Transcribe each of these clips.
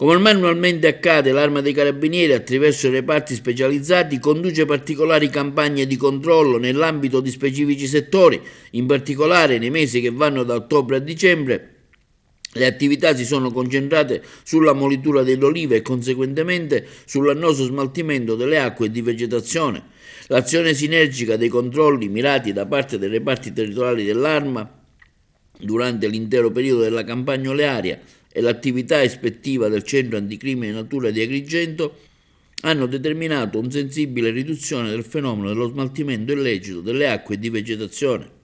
Come manualmente accade, l'Arma dei Carabinieri, attraverso i reparti specializzati, conduce particolari campagne di controllo nell'ambito di specifici settori. In particolare, nei mesi che vanno da ottobre a dicembre, le attività si sono concentrate sulla molitura delle olive e conseguentemente sull'annoso smaltimento delle acque e di vegetazione. L'azione sinergica dei controlli mirati da parte dei reparti territoriali dell'Arma durante l'intero periodo della campagna olearia e l'attività ispettiva del Centro Anticrimine Natura di Agrigento hanno determinato una sensibile riduzione del fenomeno dello smaltimento illecito delle acque di vegetazione.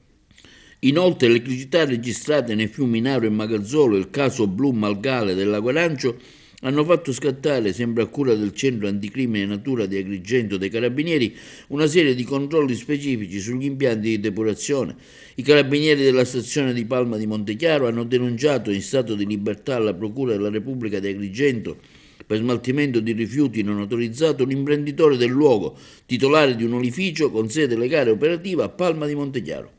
Inoltre, le criticità registrate nei fiumi Naro e Magazzolo e il caso blu Malgale del Lago Arancio hanno fatto scattare, sempre a cura del Centro Anticrimine Natura di Agrigento dei Carabinieri, una serie di controlli specifici sugli impianti di depurazione. I carabinieri della stazione di Palma di Montechiaro hanno denunciato in stato di libertà alla Procura della Repubblica di Agrigento per smaltimento di rifiuti non autorizzato un imprenditore del luogo, titolare di un olificio con sede legale operativa a Palma di Montechiaro.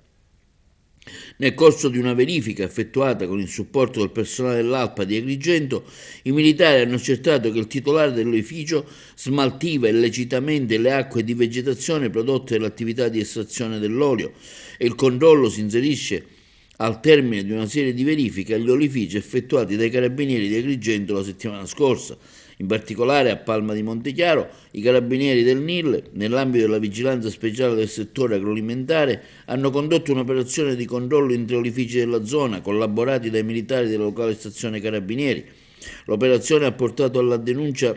Nel corso di una verifica effettuata con il supporto del personale dell'Alpa di Agrigento, i militari hanno accertato che il titolare dell'edificio smaltiva illecitamente le acque di vegetazione prodotte dall'attività di estrazione dell'olio e il controllo si inserisce al termine di una serie di verifiche agli olifici effettuati dai carabinieri di Agrigento la settimana scorsa. In particolare a Palma di Montechiaro i carabinieri del NIL, nell'ambito della vigilanza speciale del settore agroalimentare, hanno condotto un'operazione di controllo in 3 olifici della zona, collaborati dai militari della locale stazione carabinieri. L'operazione ha portato alla denuncia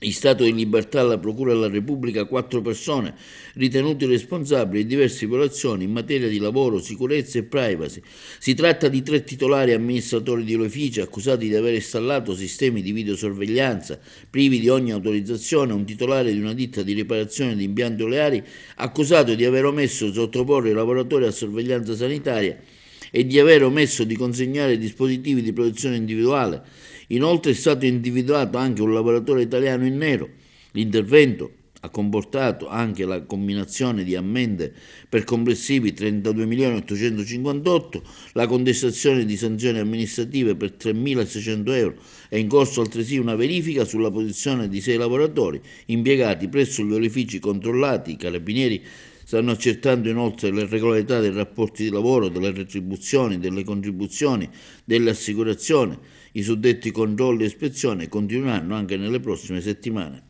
in stato di libertà alla Procura della Repubblica 4 persone ritenute responsabili di diverse violazioni in materia di lavoro, sicurezza e privacy. Si tratta di 3 titolari amministratori di olifici accusati di aver installato sistemi di videosorveglianza privi di ogni autorizzazione, un titolare di una ditta di riparazione di impianti oleari accusato di aver omesso di sottoporre i lavoratori a sorveglianza sanitaria e di aver omesso di consegnare dispositivi di protezione individuale. Inoltre è stato individuato anche un lavoratore italiano in nero. L'intervento ha comportato anche la comminazione di ammende per complessivi 32.858.000, la contestazione di sanzioni amministrative per 3.600 euro. È in corso altresì una verifica sulla posizione di 6 lavoratori impiegati presso gli olifici controllati. I carabinieri stanno accertando inoltre le regolarità dei rapporti di lavoro, delle retribuzioni, delle contribuzioni, delle assicurazioni. I suddetti controlli e ispezioni continueranno anche nelle prossime settimane.